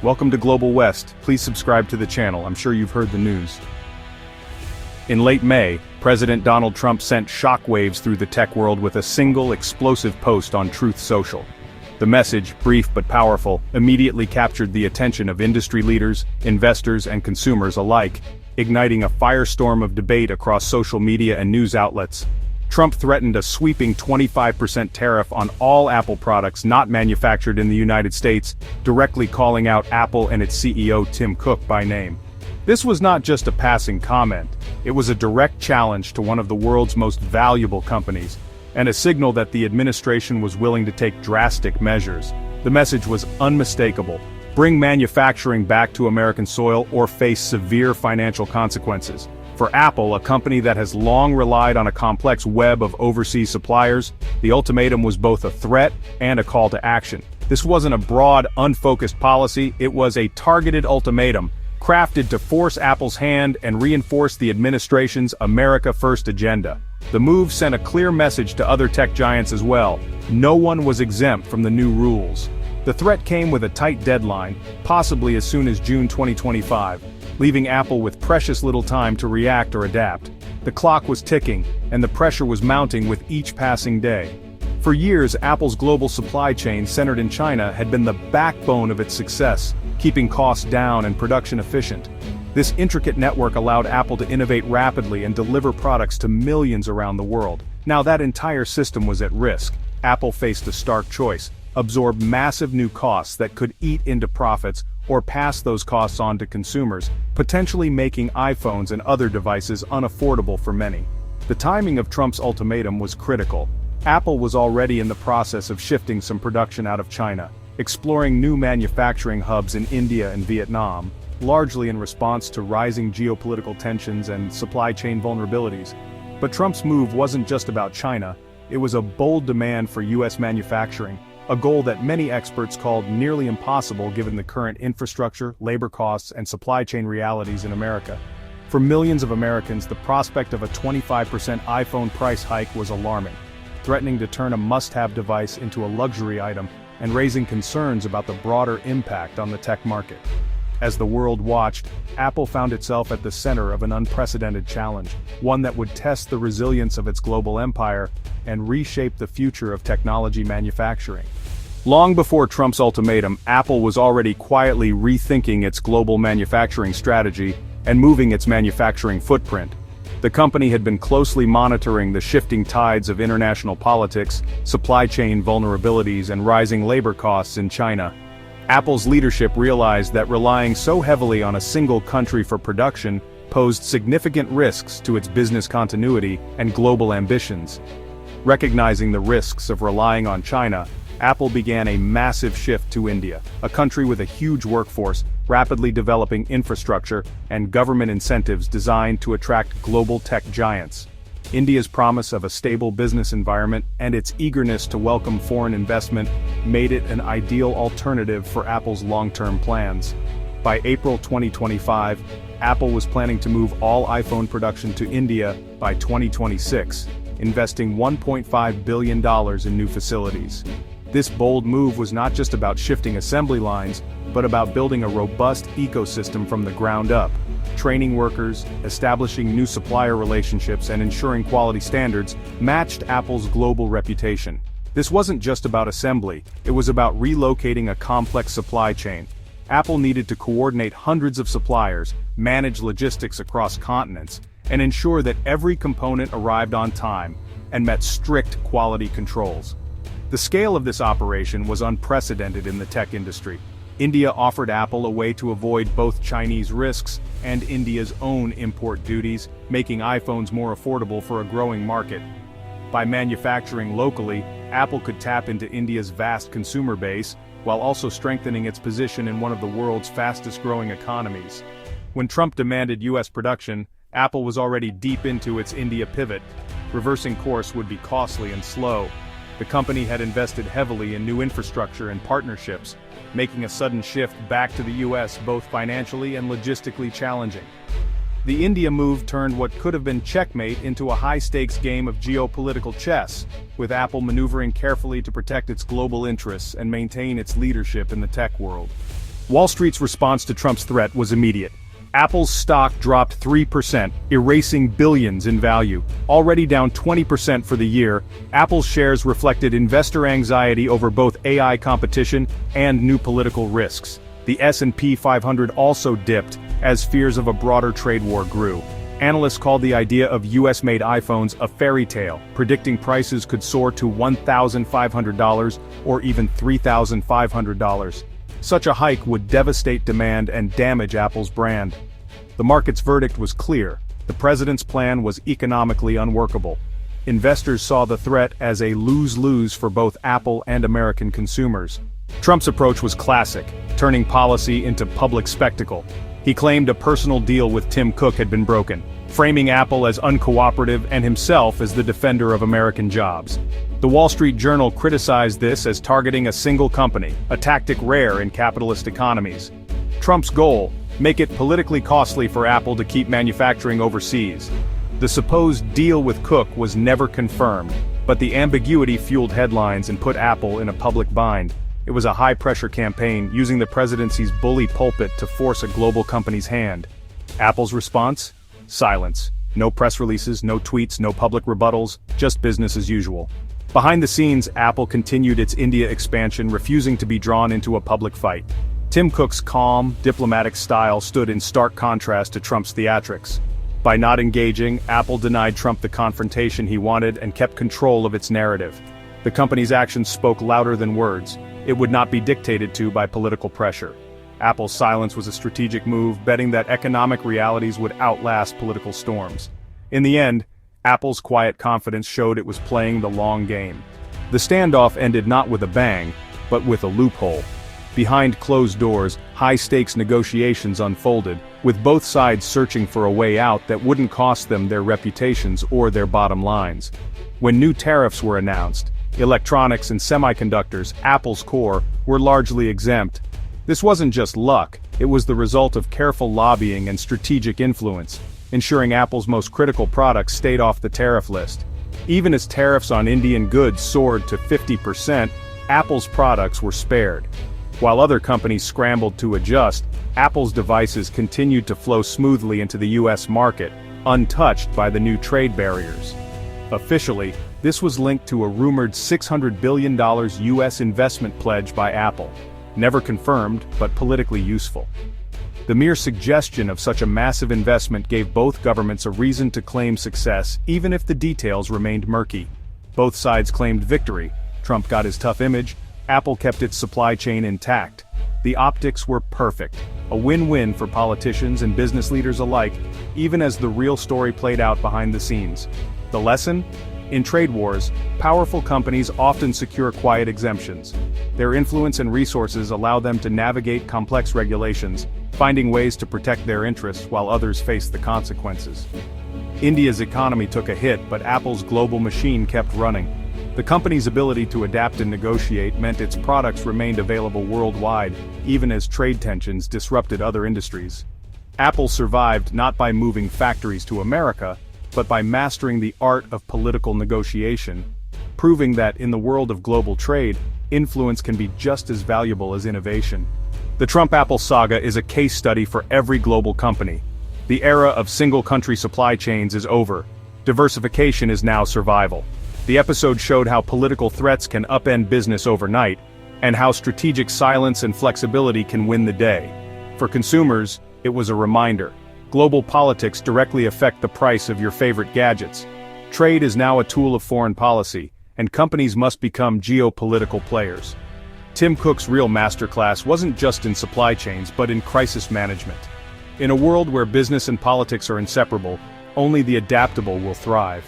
Welcome to Global West. Please subscribe to the channel. I'm sure you've heard the news. In late May, President Donald Trump sent shockwaves through the tech world with a single explosive post on Truth Social. The message, brief but powerful, immediately captured the attention of industry leaders, investors, and consumers alike, igniting a firestorm of debate across social media and news outlets. Trump threatened a sweeping 25% tariff on all Apple products not manufactured in the United States, directly calling out Apple and its CEO Tim Cook by name. This was not just a passing comment, it was a direct challenge to one of the world's most valuable companies, and a signal that the administration was willing to take drastic measures. The message was unmistakable: bring manufacturing back to American soil or face severe financial consequences. For Apple, a company that has long relied on a complex web of overseas suppliers, the ultimatum was both a threat and a call to action. This wasn't a broad, unfocused policy, it was a targeted ultimatum, crafted to force Apple's hand and reinforce the administration's America First agenda. The move sent a clear message to other tech giants as well: no one was exempt from the new rules. The threat came with a tight deadline, possibly as soon as June 2025, leaving Apple with precious little time to react or adapt. The clock was ticking, and the pressure was mounting with each passing day. For years, Apple's global supply chain centered in China had been the backbone of its success, keeping costs down and production efficient. This intricate network allowed Apple to innovate rapidly and deliver products to millions around the world. Now that entire system was at risk. Apple faced a stark choice: absorb massive new costs that could eat into profits, or pass those costs on to consumers, potentially making iPhones and other devices unaffordable for many. The timing of Trump's ultimatum was critical. Apple was already in the process of shifting some production out of China, exploring new manufacturing hubs in India and Vietnam, largely in response to rising geopolitical tensions and supply chain vulnerabilities. But Trump's move wasn't just about China, it was a bold demand for US manufacturing, a goal that many experts called nearly impossible given the current infrastructure, labor costs, and supply chain realities in America. For millions of Americans, the prospect of a 25% iPhone price hike was alarming, threatening to turn a must-have device into a luxury item and raising concerns about the broader impact on the tech market. As the world watched, Apple found itself at the center of an unprecedented challenge, one that would test the resilience of its global empire and reshape the future of technology manufacturing. Long before Trump's ultimatum, Apple was already quietly rethinking its global manufacturing strategy and moving its manufacturing footprint. The company had been closely monitoring the shifting tides of international politics, supply chain vulnerabilities, and rising labor costs in China. Apple's leadership realized that relying so heavily on a single country for production posed significant risks to its business continuity and global ambitions. Recognizing the risks of relying on China, Apple began a massive shift to India, a country with a huge workforce, rapidly developing infrastructure, and government incentives designed to attract global tech giants. India's promise of a stable business environment and its eagerness to welcome foreign investment made it an ideal alternative for Apple's long-term plans. By April 2025, Apple was planning to move all iPhone production to India by 2026, investing $1.5 billion in new facilities. This bold move was not just about shifting assembly lines, but about building a robust ecosystem from the ground up, training workers, establishing new supplier relationships, and ensuring quality standards matched Apple's global reputation. This wasn't just about assembly, it was about relocating a complex supply chain. Apple needed to coordinate hundreds of suppliers, manage logistics across continents, and ensure that every component arrived on time and met strict quality controls. The scale of this operation was unprecedented in the tech industry. India offered Apple a way to avoid both Chinese risks and India's own import duties, making iPhones more affordable for a growing market. By manufacturing locally, Apple could tap into India's vast consumer base, while also strengthening its position in one of the world's fastest-growing economies. When Trump demanded US production, Apple was already deep into its India pivot. Reversing course would be costly and slow. The company had invested heavily in new infrastructure and partnerships, making a sudden shift back to the US both financially and logistically challenging. The India move turned what could have been checkmate into a high-stakes game of geopolitical chess, with Apple maneuvering carefully to protect its global interests and maintain its leadership in the tech world. Wall Street's response to Trump's threat was immediate. Apple's stock dropped 3%, erasing billions in value. Already down 20% for the year, Apple's shares reflected investor anxiety over both AI competition and new political risks. The S&P 500 also dipped, as fears of a broader trade war grew. Analysts called the idea of US-made iPhones a fairy tale, predicting prices could soar to $1,500 or even $3,500. Such a hike would devastate demand and damage Apple's brand. The market's verdict was clear. The president's plan was economically unworkable. Investors saw the threat as a lose-lose for both Apple and American consumers. Trump's approach was classic, turning policy into public spectacle. He claimed a personal deal with Tim Cook had been broken, framing Apple as uncooperative and himself as the defender of American jobs. The Wall Street Journal criticized this as targeting a single company, a tactic rare in capitalist economies. Trump's goal: make it politically costly for Apple to keep manufacturing overseas. The supposed deal with Cook was never confirmed, but the ambiguity fueled headlines and put Apple in a public bind. It was a high-pressure campaign, using the presidency's bully pulpit to force a global company's hand. Apple's response? Silence. No press releases, no tweets, no public rebuttals, just business as usual. Behind the scenes, Apple continued its India expansion, refusing to be drawn into a public fight. Tim Cook's calm, diplomatic style stood in stark contrast to Trump's theatrics. By not engaging, Apple denied Trump the confrontation he wanted and kept control of its narrative. The company's actions spoke louder than words. It would not be dictated to by political pressure. Apple's silence was a strategic move, betting that economic realities would outlast political storms. In the end, Apple's quiet confidence showed it was playing the long game. The standoff ended not with a bang, but with a loophole. Behind closed doors, high-stakes negotiations unfolded, with both sides searching for a way out that wouldn't cost them their reputations or their bottom lines. When new tariffs were announced, electronics and semiconductors, Apple's core, were largely exempt. This wasn't just luck, it was the result of careful lobbying and strategic influence, ensuring Apple's most critical products stayed off the tariff list. Even as tariffs on Indian goods soared to 50%, Apple's products were spared. While other companies scrambled to adjust, Apple's devices continued to flow smoothly into the US market, untouched by the new trade barriers. Officially, this was linked to a rumored $600 billion US investment pledge by Apple. Never confirmed, but politically useful. The mere suggestion of such a massive investment gave both governments a reason to claim success, even if the details remained murky. Both sides claimed victory. Trump got his tough image, Apple kept its supply chain intact. The optics were perfect, a win-win for politicians and business leaders alike, even as the real story played out behind the scenes. The lesson? In trade wars, powerful companies often secure quiet exemptions. Their influence and resources allow them to navigate complex regulations, finding ways to protect their interests while others face the consequences. India's economy took a hit, but Apple's global machine kept running. The company's ability to adapt and negotiate meant its products remained available worldwide, even as trade tensions disrupted other industries. Apple survived not by moving factories to America, but by mastering the art of political negotiation, proving that in the world of global trade, influence can be just as valuable as innovation. The Trump-Apple saga is a case study for every global company. The era of single-country supply chains is over. Diversification is now survival. The episode showed how political threats can upend business overnight, and how strategic silence and flexibility can win the day. For consumers, it was a reminder. Global politics directly affect the price of your favorite gadgets. Trade is now a tool of foreign policy, and companies must become geopolitical players. Tim Cook's real masterclass wasn't just in supply chains but in crisis management. In a world where business and politics are inseparable, only the adaptable will thrive.